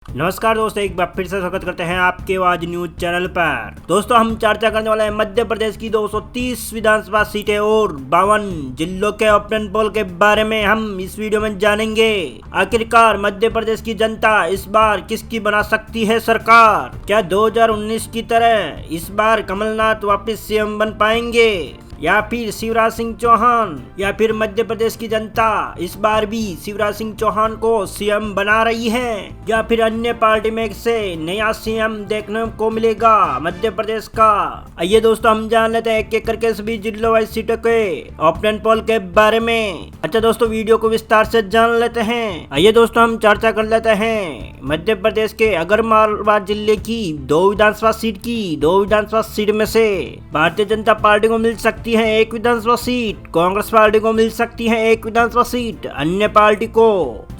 नमस्कार दोस्तों, एक बार फिर से स्वागत करते हैं आपके आवाज न्यूज चैनल पर। दोस्तों हम चर्चा करने वाले हैं मध्य प्रदेश की 230 विधानसभा सीटें और 52 जिलों के ओपिनियन पोल के बारे में हम इस वीडियो में जानेंगे। आखिरकार मध्य प्रदेश की जनता इस बार किसकी बना सकती है सरकार? क्या 2019 की तरह इस बार कमलनाथ वापस सीएम बन पाएंगे या फिर शिवराज सिंह चौहान? या फिर मध्य प्रदेश की जनता इस बार भी शिवराज सिंह चौहान को सीएम बना रही है या फिर अन्य पार्टी में से नया सीएम देखने को मिलेगा मध्य प्रदेश का? आइए दोस्तों हम जान लेते हैं एक एक करके सभी जिलों वाइज सीटों के ओपिनियन पोल के बारे में। अच्छा दोस्तों, वीडियो को विस्तार से जान लेते हैं। आइए दोस्तों हम चर्चा कर लेते हैं मध्य प्रदेश के आगरमालवा जिले की 2 विधानसभा सीट में से भारतीय जनता पार्टी को मिल सकती है एक विधानसभा सीट, कांग्रेस पार्टी को मिल सकती है एक विधानसभा सीट, अन्य पार्टी को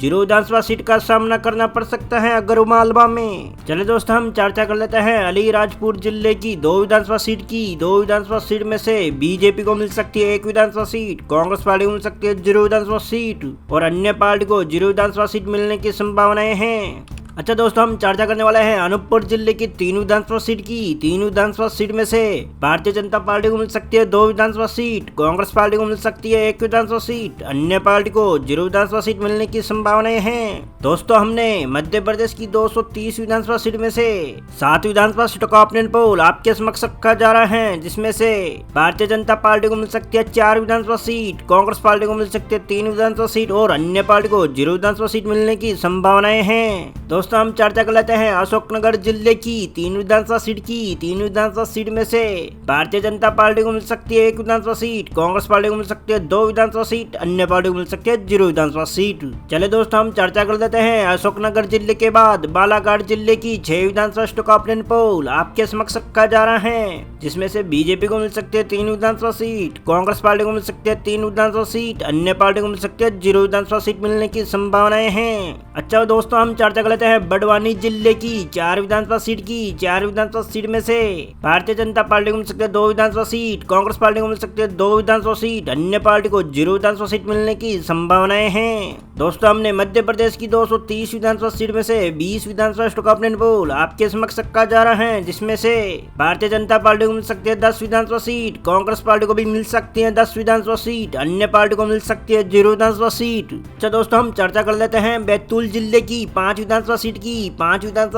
0 विधानसभा सीट का सामना करना पड़ सकता है आगरमालवा में। चलिए दोस्तों हम चर्चा कर लेते हैं अलीराजपुर जिले की 2 विधानसभा सीट में से बीजेपी को मिल सकती है एक विधानसभा सीट, कांग्रेस पार्टी को मिल सकती है 0 विधानसभा सीट और अन्य पार्टी को 0 विधानसभा सीट मिलने की संभावनाएं हैं। अच्छा दोस्तों हम चर्चा करने वाले हैं अनूपपुर जिले की 3 विधानसभा सीट में से भारतीय जनता पार्टी को मिल सकती है 2 विधानसभा सीट, कांग्रेस पार्टी को मिल सकती है 1 विधानसभा सीट, अन्य पार्टी को 0 विधानसभा सीट मिलने की संभावनाएं हैं। दोस्तों हमने मध्य प्रदेश की 230 विधानसभा सीट में से 7 विधानसभा सीटों का ओपिनियन पोल आपके समक्ष रखा जा रहा है, जिसमें से भारतीय जनता पार्टी को मिल सकती है 4 विधानसभा सीट, कांग्रेस पार्टी को मिल सकती है 3 विधानसभा सीट और अन्य पार्टी को 0 विधानसभा सीट मिलने की संभावनाएं हैं। दोस्तों हम चर्चा कर लेते हैं अशोकनगर जिले की 3 विधानसभा सीट में से भारतीय जनता पार्टी को मिल सकती है 1 विधानसभा सीट, कांग्रेस पार्टी को मिल सकती है 2 विधानसभा सीट, अन्य पार्टी को मिल सकती है 0 विधानसभा सीट। चले दोस्तों हम चर्चा कर लेते हैं अशोकनगर जिले के बाद बालाघाट जिले की 6 विधानसभा सीटों का ओपिनियन पोल आपके समक्ष रखा जा रहा है, जिसमें से बीजेपी को मिल सकती है 3 विधानसभा सीट, कांग्रेस पार्टी को मिल सकती है 3 विधानसभा सीट, अन्य पार्टी को मिल सकती है 0 विधानसभा सीट मिलने की संभावनाएं हैं। अच्छा दोस्तों हम चर्चा कर लेते हैं बड़वानी जिले की 4 विधानसभा सीट में से भारतीय जनता पार्टी को मिल सकती है 2 विधानसभा सीट, कांग्रेस पार्टी को मिल सकती है 2 विधानसभा सीट, अन्य पार्टी को 0 विधानसभा सीट मिलने की संभावनाएं हैं। दोस्तों हमने मध्य प्रदेश की 230 विधानसभा सीट में से 20 विधानसभा सीटों का ओपिनियन पोल आपके समक्ष रखा जा रहा है, जिसमें से भारतीय जनता पार्टी को मिल सकती है 10 विधानसभा सीट, कांग्रेस पार्टी को भी मिल सकती है 10 विधानसभा सीट, अन्य पार्टी को मिल सकती है 0 विधानसभा सीट। अच्छा दोस्तों हम चर्चा कर लेते हैं बैतूल जिले की 5 विधानसभा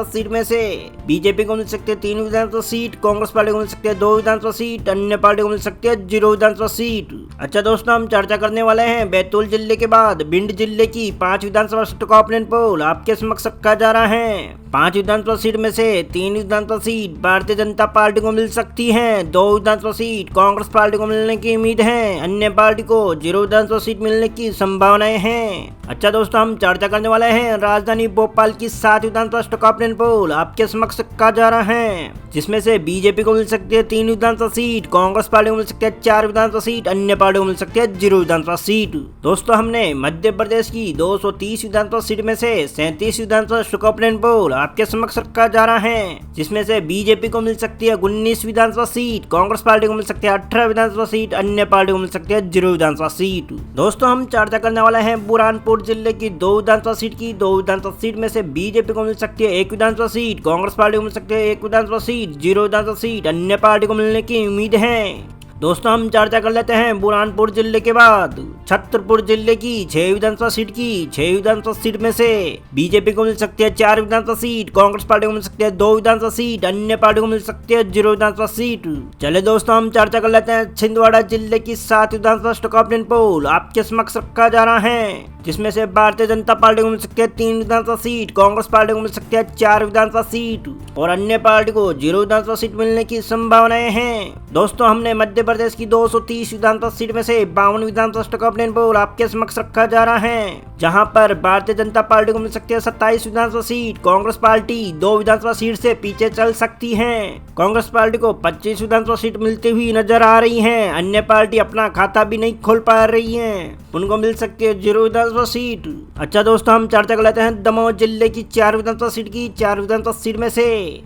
सीट में से बीजेपी को मिल सकती है 3 विधानसभा सीट, कांग्रेस पार्टी को मिल सकती है 2 विधानसभा सीट, अन्य पार्टी को मिल सकती है 0 विधानसभा सीट। अच्छा दोस्तों हम चर्चा करने वाले हैं बैतूल जिले के बाद भिंड जिले की 5 विधानसभा सीटों का ओपिनियन पोल आपके समक्ष रखा जा रहा है। 5 विधानसभा सीट में से 3 विधानसभा सीट भारतीय जनता पार्टी को मिल सकती है, 2 विधानसभा सीट कांग्रेस पार्टी को मिलने की उम्मीद है, अन्य पार्टी को 0 विधानसभा सीट मिलने की संभावनाएं हैं। अच्छा दोस्तों हम चर्चा करने वाले हैं राजधानी भोपाल की 7 विधानसभा सीटों का ओपिनियन पोल आपके समक्ष रखा जा रहा है, जिसमें से बीजेपी को मिल सकती है 3 विधानसभा सीट, कांग्रेस पार्टी को मिल सकती है 4 विधानसभा सीट, अन्य पार्टी को मिल सकती है 0 विधानसभा सीट। दोस्तों हमने मध्य प्रदेश की 230 विधानसभा सीट में से 37 विधानसभा सीटों का ओपिनियन पोल आपके समक्ष रखा जा रहा है, जिसमें से बीजेपी को मिल सकती है 19 विधानसभा सीट, कांग्रेस पार्टी को मिल सकती है 18 विधानसभा सीट, अन्य पार्टी को मिल सकती है 0 विधानसभा सीट। दोस्तों हम चर्चा करने वाले हैं बुरहानपुर जिले की 2 विधानसभा सीट में से बीजेपी को मिल सकती है 1 विधानसभा सीट, कांग्रेस पार्टी को मिल सकती है 1 विधानसभा सीट, 0 विधानसभा सीट, अन्य पार्टी को मिलने की उम्मीद है। दोस्तों हम चर्चा कर लेते हैं बुरहानपुर जिले के बाद छतरपुर जिले की 6 विधानसभा सीट में से बीजेपी को मिल सकती है 4 विधानसभा सीट, कांग्रेस पार्टी को मिल सकती है 2 विधानसभा सीट, अन्य पार्टी को मिल सकती है 0 विधानसभा सीट। चले दोस्तों हम चर्चा कर लेते हैं छिंदवाड़ा जिले की 7 विधानसभा सीटों का ओपिनियन पोल आपके समक्ष रखा जा रहा है, जिसमें से भारतीय जनता पार्टी को मिल सकती है 3 विधानसभा सीट, कांग्रेस पार्टी को मिल सकती है 4 विधानसभा सीट और अन्य पार्टी को 0 विधानसभा सीट मिलने की संभावनाएं हैं। दोस्तों हमने मध्य प्रदेश की 230 विधानसभा सीट में से 52 विधानसभा सीटों का ओपिनियन पोल आपके समक्ष रखा जा रहा है, जहां पर भारतीय जनता पार्टी को मिल सकती है 27 विधानसभा सीट, कांग्रेस पार्टी 2 विधानसभा सीट से पीछे चल सकती है, कांग्रेस पार्टी को 25 विधानसभा सीट मिलती हुई नजर आ रही है, अन्य पार्टी अपना खाता भी नहीं खोल पा रही है, उनको मिल सकती है 0 विधानसभा सीट। अच्छा दोस्तों हम चर्चा कर लेते हैं दमोह जिले की 4 विधानसभा सीट में से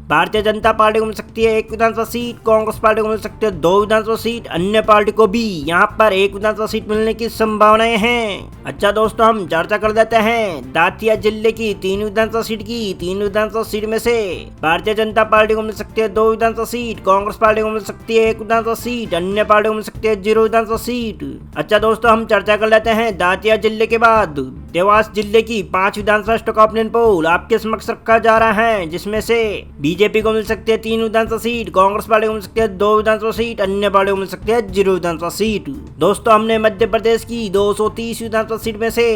भारतीय जनता पार्टी को मिल सकती है 1 विधानसभा सीट, कांग्रेस पार्टी को मिल सकती है 2 विधानसभा सीट, अन्य पार्टी को भी यहाँ पर 1 विधानसभा सीट मिलने की संभावनाएं हैं। अच्छा दोस्तों, हम चर्चा कर देते हैं दातिया जिले की 3 विधानसभा सीट की। 3 विधानसभा सीट में से भारतीय जनता पार्टी को मिल सकती है 2 विधानसभा सीट, कांग्रेस पार्टी को मिल सकती है 1 विधानसभा सीट, अन्य पार्टी को मिल सकती है 0 विधानसभा सीट। अच्छा दोस्तों, हम चर्चा कर लेते हैं दातिया जिले के बाद देवास जिले की 5 विधानसभा स्टॉक ऑप्शन पोल आपके समक्ष रखा जा रहा है, जिसमें से बीजेपी को मिल सकती है 3 विधानसभा सीट, कांग्रेस पार्टी को मिल सकती है 2 विधानसभा सीट, अन्य पार्टी को मिल सकती है 0 विधानसभा सीट। दोस्तों, हमने मध्य प्रदेश की 230 विधानसभा सीट में से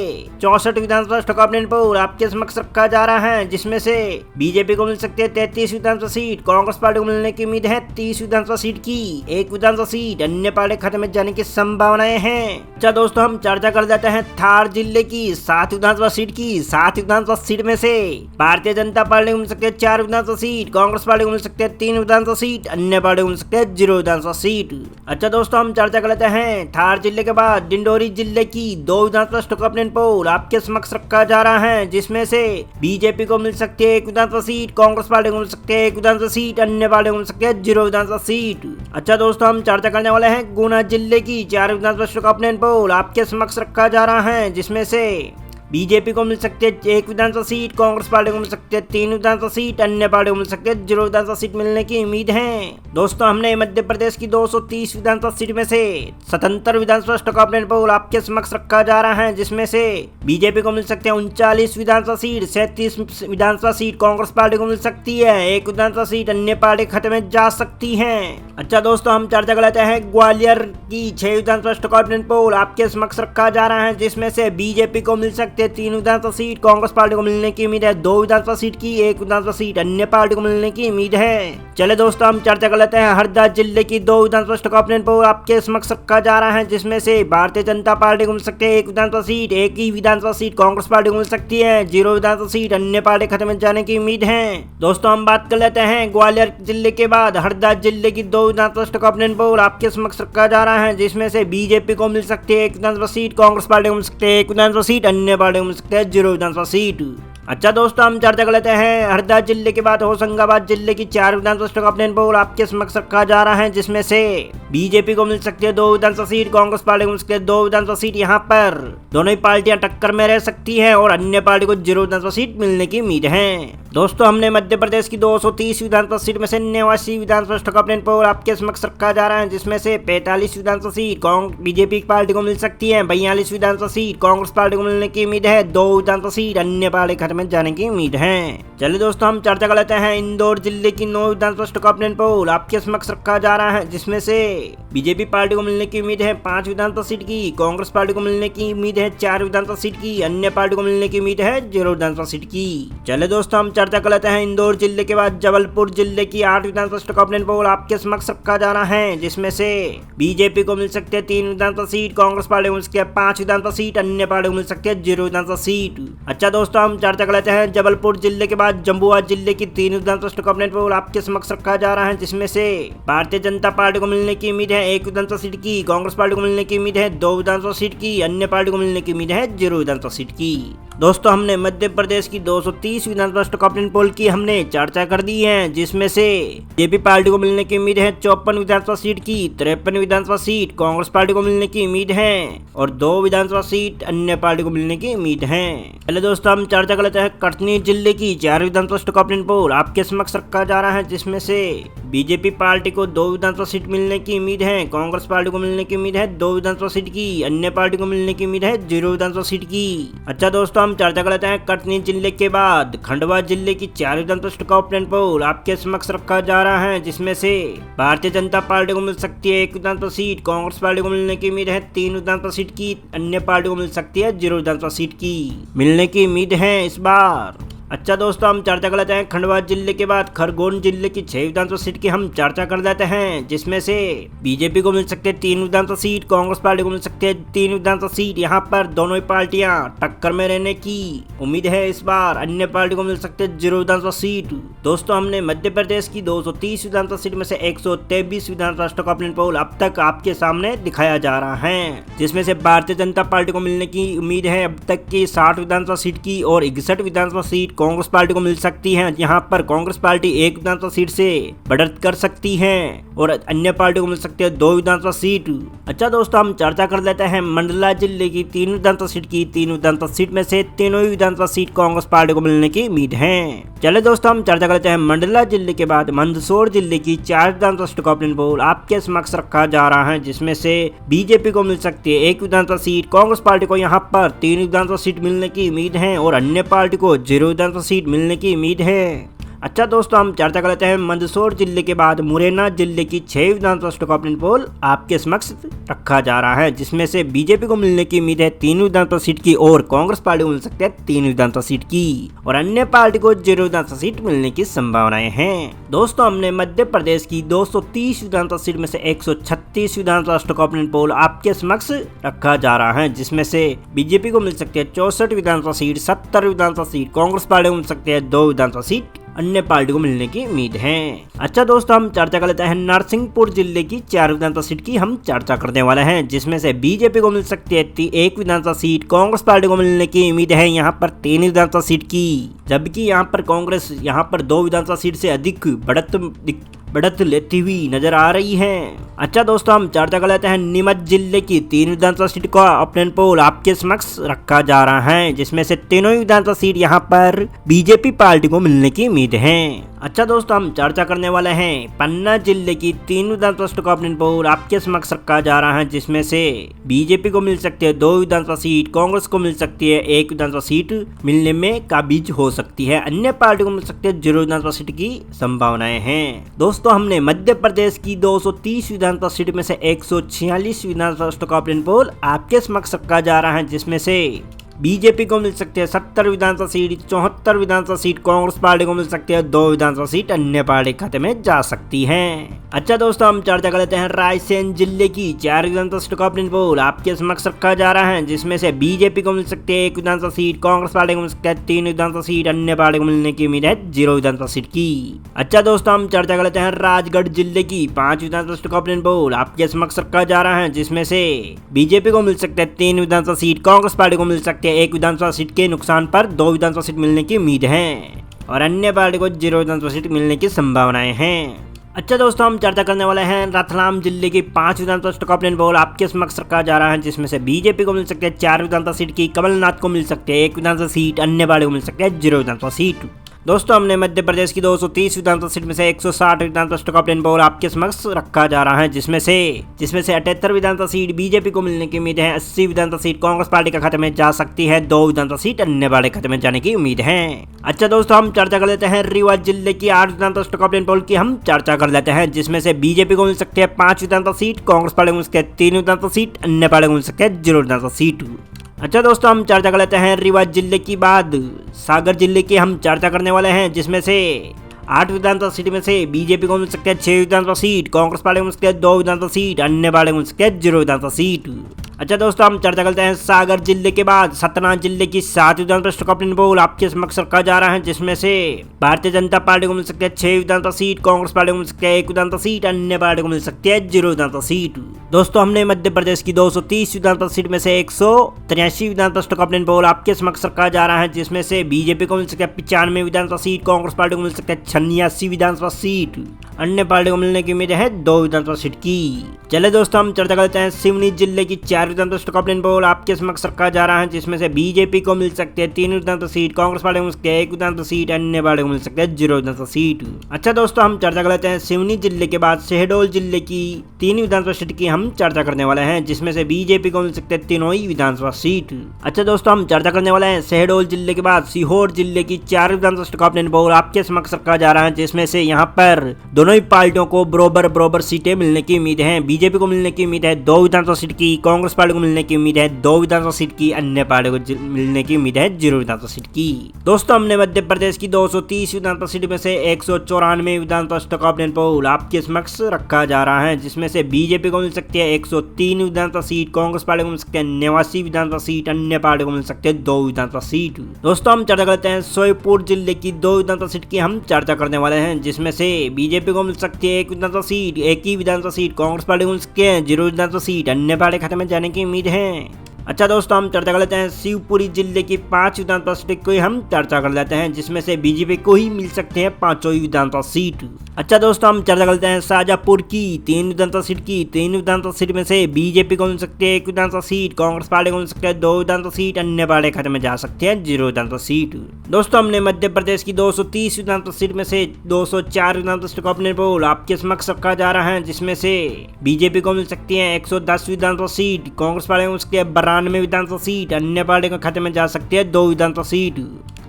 64 विधानसभा स्टॉक ऑप्शन पोल आपके समक्ष रखा जा रहा है, जिसमें से बीजेपी को मिल सकती है 33 विधानसभा सीट, कांग्रेस पार्टी को मिलने की उम्मीद है 30 विधानसभा सीट की, 1 विधानसभा सीट, अन्य पार्टी खाते में जाने की संभावनाएं हैं। अच्छा दोस्तों, हम चर्चा कर देते हैं थार जिले की 7 विधानसभा सीट की। 7 विधानसभा सीट में से भारतीय जनता पार्टी को मिल सकती है 4 विधानसभा सीट, कांग्रेस पार्टी को मिल सकती है 3 विधानसभा सीट, अन्य पार्टी को मिल सकती है 0 विधानसभा सीट। अच्छा दोस्तों, हम चर्चा कर लेते हैं थार जिले के बाद डिंडोरी जिले की 2 विधानसभा स्टॉक ऑप्शन पोल आपके समक्ष रखा जा रहा है, जिसमें से बीजेपी को मिल सकती है 1 विधानसभा सीट, कांग्रेस पार्टी को मिल सकती है 1 विधानसभा सीट, अन्य पार्टी को मिल सकती है 0 विधानसभा सीट। अच्छा दोस्तों, हम चर्चा करने वाले हैं गुना जिले की 4 विधानसभा स्टॉक ऑप्शन पोल आपके समक्ष रखा जा रहा है, जिसमें से बीजेपी को मिल सकती है 1 विधानसभा सीट, कांग्रेस पार्टी को मिल सकती है 3 विधानसभा सीट, अन्य पार्टी को मिल सकती है 0 विधानसभा सीट मिलने की उम्मीद है। दोस्तों, हमने मध्य प्रदेश की 230 विधानसभा सीट में से 77 विधानसभा स्टॉक ऑप्शन पोल आपके समक्ष रखा जा रहा है, जिसमें से बीजेपी को मिल सकते हैं 39 विधानसभा सीट, 37 विधानसभा सीट, कांग्रेस पार्टी को मिल सकती है 1 विधानसभा सीट, अन्य पार्टी खाते में जा सकती है। अच्छा दोस्तों, हम चर्चा कर लेते हैं ग्वालियर की 6 विधानसभा स्टॉक ऑप्शन पोल आपके समक्ष रखा जा रहा है, जिसमें से बीजेपी को मिल सकते हैं 3 विधानसभा सीट, कांग्रेस पार्टी को मिलने की उम्मीद है 2 विधानसभा सीट की, 1 विधानसभा सीट, अन्य पार्टी को मिलने की उम्मीद है। चले दोस्तों, हम चर्चा कर लेते हैं हरदा जिले की 2 विधानसभा स्टॉक ऑप्शन पोल आपके समक्ष रखा जा रहा है, जिसमें से भारतीय जनता पार्टी को मिल सकती है 1 विधानसभा सीट, 1 ही विधानसभा सीट, कांग्रेस पार्टी को मिल सकती है 0 विधानसभा सीट, अन्य पार्टी खत्म में जाने की उम्मीद है। दोस्तों, हम बात कर लेते हैं ग्वालियर जिले के बाद हरदा जिले की 2 विधानसभा स्टॉक ऑप्शन पोल आपके समक्ष रखा जा रहा है, जिसमें से बीजेपी को मिल सकती है 1 विधानसभा सीट, कांग्रेस पार्टी को मिल सकती है 1 विधानसभा सीट, अन्य पार्टी को मिल सकती है 0 विधानसभा सीट। अच्छा दोस्तों, हम चर्चा कर लेते हैं हरदा जिले के बाद होशंगाबाद जिले की 4 विधानसभा स्टॉक ऑप्शन पोल आपके समक्ष रखा जा रहा है, जिसमें से बीजेपी को मिल सकती है 2 विधानसभा सीट, कांग्रेस पार्टी को मिल सकती है 2 विधानसभा सीट। यहाँ पर दोनों ही पार्टियां टक्कर में रह सकती हैं और अन्य पार्टी को 0 विधानसभा सीट मिलने की उम्मीद है। दोस्तों, हमने मध्य प्रदेश की 230 विधानसभा सीट में से 89 विधानसभा स्टॉक ऑप्शन पोल आपके समक्ष रखा जा रहा है, जिसमें से 45 विधानसभा सीट बीजेपी पार्टी को मिल सकती है, 42 विधानसभा सीट कांग्रेस पार्टी को मिलने की उम्मीद है, 2 विधानसभा सीट, अन्य पार्टी खत्म में जाने की उम्मीद है। चलिए दोस्तों, हम चर्चा कर लेते हैं इंदौर जिले की 9 विधानसभा स्टॉक ऑप्शन पोल आपके समक्ष रखा जा रहा है, जिसमें से बीजेपी पार्टी को मिलने की उम्मीद है 5 विधानसभा सीट की, कांग्रेस पार्टी को मिलने की उम्मीद है 4 विधानसभा सीट की, अन्य पार्टी को मिलने की उम्मीद है 0 विधानसभा सीट की। चलिए दोस्तों, हम चर्चा कर लेते हैं इंदौर जिले के बाद जबलपुर जिले की 8 विधानसभा स्टॉक ऑप्शन पोल आपके समक्ष रखा जा रहा है, जिसमें से बीजेपी को मिल सकते हैं 3 विधानसभा सीट, कांग्रेस पार्टी को मिल सकती है 5 विधानसभा सीट, अन्य पार्टी को मिल सकती है 0 विधानसभा सीट। अच्छा दोस्तों, हम चर्चा कर लेते हैं जबलपुर जिले के बाद जम्मुआ जिले की 3 विधानसभा स्टॉक ऑप्शन पोल आपके समक्ष रखा जा रहा है, जिसमें से भारतीय जनता पार्टी को मिलने की उम्मीद है 1 विधानसभा सीट की, कांग्रेस पार्टी को मिलने की उम्मीद है 2 विधानसभा सीट की, अन्य पार्टी को मिलने की उम्मीद है 0 विधानसभा सीट की। दोस्तों, हमने मध्य प्रदेश की 230 विधानसभा स्टॉक ऑप्शन पोल की हमने चर्चा कर दी है, जिसमें से जेपी पार्टी को मिलने की उम्मीद है 54 विधानसभा सीट की, 53 विधानसभा सीट कांग्रेस पार्टी को मिलने की उम्मीद है और 2 विधानसभा सीट अन्य पार्टी को मिलने की उम्मीद है। पहले दोस्तों, हम चर्चा कर लेते हैं कटनी जिले की 4 विधानसभा स्टॉक ऑप्शन पोल आपके समक्ष रखा जा रहा है, जिसमें से बीजेपी पार्टी को 2 विधानसभा सीट मिलने की उम्मीद है, कांग्रेस पार्टी को मिलने की उम्मीद है 2 विधानसभा सीट की, अन्य पार्टी को मिलने की उम्मीद है 0 विधानसभा सीट की। अच्छा दोस्तों, हम चर्चा कर लेते हैं कटनी जिले के बाद खंडवा जिले की 4 विधानसभा स्टॉक ऑप्शन पोल आपके समक्ष रखा जा रहा है, जिसमें से भारतीय जनता पार्टी को मिल सकती है 1 विधानसभा सीट, कांग्रेस पार्टी को मिलने की उम्मीद है 3 विधानसभा सीट की, अन्य पार्टी को मिल सकती है 0 विधानसभा सीट की मिलने की उम्मीद है इस बार। अच्छा दोस्तों, हम चर्चा कर लेते हैं खंडवा जिले के बाद खरगोन जिले की 6 विधानसभा सीट की हम चर्चा कर देते हैं, जिसमें से बीजेपी को मिल सकते हैं 3 विधानसभा सीट, कांग्रेस पार्टी को मिल सकते हैं 3 विधानसभा सीट। यहाँ पर दोनों ही पार्टियां टक्कर में रहने की उम्मीद है इस बार, अन्य पार्टी को मिल सकते हैं 0 विधानसभा सीट। दोस्तों, हमने मध्य प्रदेश की 230 विधानसभा सीट में से 123 विधानसभा स्टॉक ऑप्शन पोल अब तक आपके सामने दिखाया जा रहा है, जिसमें से भारतीय जनता पार्टी को मिलने की उम्मीद है अब तक की 60 विधानसभा सीट की और 61 विधानसभा सीट कांग्रेस पार्टी को मिल सकती है। यहाँ पर कांग्रेस पार्टी एक विधानसभा सीट से बढ़त कर सकती है और अन्य पार्टी को मिल सकती है 2 विधानसभा सीट। अच्छा दोस्तों, हम चर्चा कर लेते हैं मंडला जिले की 3 विधानसभा सीट की। 3 विधानसभा सीट में से तीनों ही विधानसभा सीट कांग्रेस पार्टी को मिलने की उम्मीद है। चले दोस्तों, हम चर्चा करते हैं मंडला जिले के बाद मंदसौर जिले की 4 विधानसभा सीट का ओपिनियन पोल आपके समक्ष रखा जा रहा है, जिसमें से बीजेपी को मिल सकती है 1 विधानसभा सीट, कांग्रेस पार्टी को यहाँ पर 3 विधानसभा सीट मिलने की उम्मीद है और अन्य पार्टी को 0 विधानसभा सीट मिलने की उम्मीद है। अच्छा दोस्तों, हम चर्चा कर लेते हैं मंदसौर जिले के बाद मुरैना जिले की 6 विधानसभा सीटों का ओपिनियन पोल आपके समक्ष रखा जा रहा है, जिसमें से बीजेपी को मिलने की उम्मीद है 3 विधानसभा सीट की और कांग्रेस पार्टी को मिल सकती है 3 विधानसभा सीट की और अन्य पार्टी को 0 विधानसभा सीट मिलने की संभावनाएं हैं। दोस्तों, हमने मध्य प्रदेश की 230 विधानसभा सीट में से 136 विधानसभा सीटों का ओपिनियन पोल आपके समक्ष रखा जा रहा है, जिसमें से बीजेपी को मिल सकती है 64 विधानसभा सीट, 70 विधानसभा सीट, कांग्रेस पार्टी को मिल सकती है 2 विधानसभा सीट, अन्य पार्टी को मिलने की उम्मीद है। अच्छा दोस्तों, हम चर्चा कर लेते हैं नरसिंहपुर जिले की 4 विधानसभा सीट की हम चर्चा करने वाले हैं, जिसमें से बीजेपी को मिल सकती है 1 विधानसभा सीट, कांग्रेस पार्टी को मिलने की उम्मीद है यहाँ पर 3 विधानसभा सीट की, जबकि यहाँ पर कांग्रेस यहाँ पर 2 विधानसभा सीट से अधिक बढ़त लेती हुई नजर आ रही है। अच्छा दोस्तों, हम चर्चा कर लेते हैं नीमच जिले की 3 विधानसभा सीट का ओपिनियन पोल आपके समक्ष रखा जा रहा है, जिसमें से तीनों ही विधानसभा सीट यहाँ पर बीजेपी पार्टी को मिलने की उम्मीद है। अच्छा दोस्तों, हम चर्चा करने वाले हैं पन्ना जिले की 3 विधानसभा सीटों का ओपिनियन पोल आपके समक्ष रखा जा रहा है, जिसमें से बीजेपी को मिल सकती है 2 विधानसभा सीट, कांग्रेस को मिल सकती है 1 विधानसभा सीट, मिलने में काबिज हो सकती है, अन्य पार्टी को मिल सकती है 0 विधानसभा सीट की संभावनाएं हैं। दोस्तों, हमने मध्य प्रदेश की 230 विधानसभा सीट में से 146 विधानसभा सीटों का ओपिनियन पोल आपके समक्ष रखा जा रहा है, जिसमें से बीजेपी को मिल सकती है 70 विधानसभा सीट, 74 विधानसभा सीट, कांग्रेस पार्टी को मिल सकती है 2 विधानसभा सीट, अन्य पार्टी खाते में जा सकती है। अच्छा दोस्तों, हम चर्चा कर लेते हैं रायसेन जिले की 4 विधानसभा सीटों का ओपिनियन पोल आपके समक्ष रखा जा रहा है, जिसमें से बीजेपी को मिल सकती है 1 विधानसभा सीट, कांग्रेस पार्टी को मिल सकती है 3 विधानसभा सीट, अन्य पार्टी को मिलने की उम्मीद है 0 विधानसभा सीट की। अच्छा दोस्तों, हम चर्चा कर लेते हैं राजगढ़ जिले की 5 विधानसभा सीटों का ओपिनियन पोल आपके समक्ष रखा जा रहा है, जिसमें से बीजेपी को मिल सकते हैं 3 विधानसभा सीट, कांग्रेस पार्टी को मिल सकती है 1 विधानसभा सीट के नुकसान पर 2 विधानसभा सीट मिलने की उम्मीद है और अन्य पार्टी को 0 विधानसभा सीट मिलने की संभावनाएं हैं। अच्छा दोस्तों, हम चर्चा करने वाले हैं रतलाम जिले की 5 विधानसभा सीटों का ओपिनियन पोल आपके समक्ष रखा जा रहा है, जिसमें से बीजेपी को मिल सकती है 4 विधानसभा सीट की, कमलनाथ को मिल सकती है 1 विधानसभा सीट, अन्य पार्टी को मिल सकती है 0 विधानसभा सीट। दोस्तों, हमने मध्य प्रदेश की 230 विधानसभा सीट में से 160 विधानसभा सीटों का ओपिनियन पोल आपके समक्ष रखा जा रहा है, जिसमें से 78 विधानसभा सीट बीजेपी को मिलने की उम्मीद है, 80 विधानसभा सीट कांग्रेस पार्टी के खाते में जा सकती है, 2 विधानसभा सीट अन्य पार्टी के खाते में जाने की उम्मीद है। अच्छा दोस्तों, हम चर्चा कर लेते हैं रीवा जिले की 8 विधानसभा सीटों का ओपिनियन पोल की हम चर्चा कर लेते हैं, जिसमें से बीजेपी को मिल सकती है 5 विधानसभा सीट, कांग्रेस पार्टी को मिल सकती है 3 विधानसभा सीट, अन्य पार्टी को मिल सकती है 0 विधानसभा सीट। अच्छा दोस्तों, हम चर्चा कर लेते हैं रीवा जिले की बाद सागर जिले की हम चर्चा करने वाले हैं, जिसमें से 8 विधानसभा सीट में से बीजेपी को मिल सकती है 6 विधानसभा सीट, कांग्रेस पार्टी को मिल सकती है 2 विधानसभा सीट, अन्य पार्टी को मिल सकती है 0 विधानसभा सीट। अच्छा दोस्तों, हम चर्चा करते हैं सागर जिले के बाद सतना जिले की 7 विधानसभा सीटों का ओपिनियन पोल आपके समक्ष रखा जा रहा है, जिसमें से भारतीय जनता पार्टी को मिल सकती है 6 विधानसभा सीट, कांग्रेस पार्टी को मिल सकती है 1 विधानसभा सीट, अन्य पार्टी को मिल सकती है 0 विधानसभा सीट। दोस्तों, हमने मध्य प्रदेश की 230 विधानसभा सीट में से 183 विधानसभा सीटों का ओपिनियन पोल आपके समक्ष रखा जा रहा है, जिसमें से बीजेपी को मिल सकती है 95 विधानसभा सीट, कांग्रेस पार्टी को मिल सकती है 86 विधानसभा सीट, अन्य पार्टी को मिलने की उम्मीद है 2 विधानसभा सीट की। चले दोस्तों, हम चर्चा करते हैं सिवनी जिले की 4 विधानसभा सीटों का ओपिनियन पोल आपके समक्ष रखा जा रहा है, जिसमें से बीजेपी को मिल सकती है 3 विधानसभा सीट, कांग्रेस पार्टी को मिल सकती है 1 विधानसभा सीट, अन्य पार्टी को मिल सकती है 0 विधानसभा सीट। अच्छा दोस्तों, हम चर्चा करते हैं सिवनी जिले के बाद शहडोल जिले की 3 विधानसभा सीट की हम चर्चा करने वाले हैं, जिसमें से बीजेपी को मिल सकते हैं तीनों ही विधानसभा सीट। अच्छा दोस्तों, हम चर्चा करने वाले हैं शहडोल जिले के बाद सीहोर जिले की 4 विधानसभा सीट का ओपिनियन पोल आपके समक्ष रखा जा रहा है, जिसमें से यहाँ पर दोनों ही पार्टियों को बराबर सीटें मिलने की उम्मीद है। बीजेपी को मिलने की उम्मीद है 2 विधानसभा सीट की, कांग्रेस पार्टी को मिलने की उम्मीद है 2 विधानसभा सीट की, अन्य पार्टी को मिलने की उम्मीद है 0 विधानसभा सीट की। दोस्तों, हमने मध्य प्रदेश की 230 विधानसभा सीट में से 194 विधानसभा सीटों का ओपिनियन पोल आपके समक्ष रखा जा रहा है, जिसमें से बीजेपी को मिल सकती है 103 विधानसभा सीट, कांग्रेस पार्टी को मिल सकती है 89 विधानसभा सीट, अन्य पार्टी को मिल सकती है 2 विधानसभा सीट। दोस्तों, हम चर्चा करते हैं सोईपुर जिले की 2 विधानसभा सीट की हम चर्चा करने वाले हैं, जिसमें से बीजेपी को मिल सकती है 1 विधानसभा सीट, 1 ही विधानसभा सीट, कांग्रेस पार्टी को मिल सकती है 0 विधानसभा सीट, अन्य पार्टी खाते में जाने की उम्मीद है। अच्छा दोस्तों, हम चर्चा कर लेते हैं शिवपुरी जिले की 5 विधानसभा सीट को हम चर्चा कर लेते हैं, जिसमें से बीजेपी को ही मिल सकते हैं 5 विधानसभा सीट। अच्छा दोस्तों, हम चर्चा कर लेते हैं शाहजहांपुर की 3 विधानसभा सीट की। 3 विधानसभा सीट में से बीजेपी को मिल सकती है 1 विधानसभा सीट, कांग्रेस पार्टी को मिल सकती है 2 विधानसभा सीट, अन्य पार्टी खाते में जा सकते हैं 0 विधानसभा सीट। दोस्तों, हमने मध्य प्रदेश की 230 विधानसभा सीट में से 204 विधानसभा सीट को अपने पोल आपके समक्ष रखा जा रहा है, जिसमें से बीजेपी को मिल सकती है 110 विधानसभा सीट, कांग्रेस पार्टी को मिल सकती है 92 विधानसभा सीट, अन्य पार्टी के खाते में जा सकती है 2 विधानसभा सीट।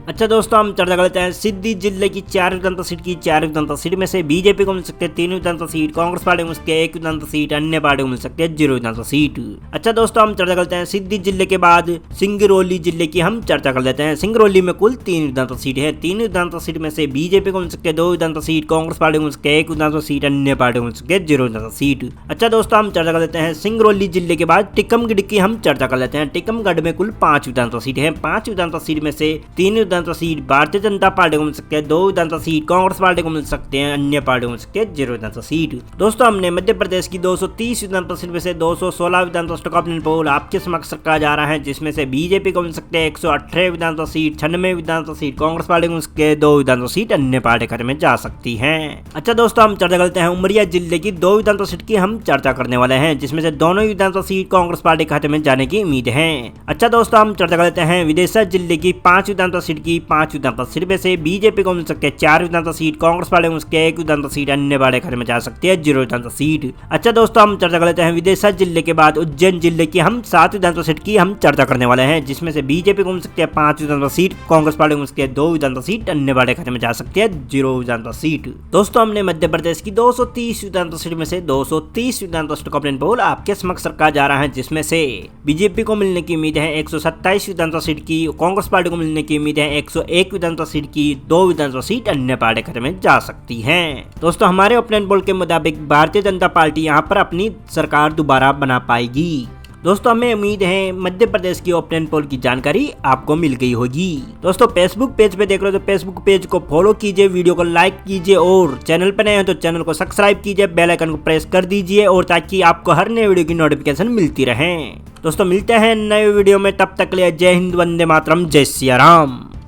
अच्छा दोस्तों, हम चर्चा कर लेते हैं सिद्धि जिले की 4 विधानसभा सीट की। 4 विधानसभा सीट में से बीजेपी को मिल सकते हैं 3 विधानसभा सीट, कांग्रेस पार्टी को मिल सकती है 1 विधानसभा सीट, अन्य पार्टी को मिल सकती है 0 विधानसभा सीट। अच्छा दोस्तों, हम चर्चा करते हैं सिद्धि जिले के बाद सिंगरौली जिले की हम चर्चा कर लेते हैं। सिंगरौली में कुल 3 विधानसभा सीट है। 3 विधानसभा सीट में से बीजेपी को मिल सकती है 2 विधानसभा सीट, कांग्रेस पार्टी को मिल सकती है 1 विधानसभा सीट, अन्य पार्टी को मिल सकती है 0 विधानसभा सीट। अच्छा दोस्तों, हम चर्चा कर लेते हैं सिंगरौली जिले के बाद टीकमगढ़ की हम चर्चा कर लेते हैं। टीकमगढ़ में कुल 5 विधानसभा सीट है। 5 विधानसभा सीट में से 3 विधानसभा सीट भारतीय जनता पार्टी को मिल सकती है, 2 विधानसभा सीट कांग्रेस पार्टी को मिल सकते हैं, अन्य पार्टी को मिल सकती है 0 विधानसभा सीट। दोस्तों, हमने मध्य प्रदेश की 230 विधानसभा सीट में से 216 विधानसभा सीटों का अपने पोल आपके समक्ष रखा जा रहा है, जिसमें से बीजेपी को मिल सकते हैं 118 विधानसभा सीट, 96 विधानसभा सीट, कांग्रेस पार्टी को मिल सकती है 2 विधानसभा सीट, अन्य पार्टी खाते में जा सकती है। अच्छा दोस्तों, हम चर्चा करते हैं उमरिया जिले की 2 विधानसभा सीट की हम चर्चा करने वाले हैं, जिसमें से दोनों विधानसभा सीट कांग्रेस पार्टी खाते में जाने की उम्मीद है। अच्छा दोस्तों, हम चर्चा करते हैं विदिशा जिले की 5 विधानसभा सीट की। 5 विधानसभा सीट में से बीजेपी को मिल सकते हैं 4 विधानसभा सीट, कांग्रेस पार्टी को मिल सकती है 1 विधानसभा सीट, अन्य पार्टी खाते में जा सकती है 0 विधानसभा सीट। अच्छा दोस्तों, हम चर्चा कर लेते हैं विदिशा जिले के बाद उज्जैन जिले की हम 7 विधानसभा सीट की हम चर्चा करने वाले हैं, जिसमें से बीजेपी को मिल सकती है 5 विधानसभा सीट, कांग्रेस पार्टी को मिल सकती है 2 विधानसभा सीट, अन्य पार्टी खाते में जा सकती है 0 विधानसभा सीट। दोस्तों, हमने मध्य प्रदेश की 230 विधानसभा सीट में से 230 विधानसभा सीटों का अपने पोल आपके समक्ष रखा जा रहा है, जिसमें से बीजेपी को मिलने की उम्मीद है 127 विधानसभा सीट की, कांग्रेस पार्टी को मिलने की उम्मीद है 101 विधानसभा सीट की, 2 विधानसभा सीट अन्य पार्टी खाते में जा सकती है। दोस्तों, हमारे ओपिनियन पोल के मुताबिक भारतीय जनता पार्टी यहाँ पर अपनी सरकार दोबारा बना पाएगी। दोस्तों, हमें उम्मीद है मध्य प्रदेश की ओपिनियन पोल की जानकारी आपको मिल गई होगी। दोस्तों, फेसबुक पेज पे देख रहे हो तो फेसबुक पेज को फॉलो कीजिए, वीडियो को लाइक कीजिए और चैनल पर नए हो तो चैनल को सब्सक्राइब कीजिए, बेल आइकन को प्रेस कर दीजिए और ताकि आपको हर नए वीडियो की नोटिफिकेशन मिलती रहे। दोस्तों, मिलते हैं नए वीडियो में, तब तक के लिए जय हिंद, वंदे मातरम, जय सिया राम।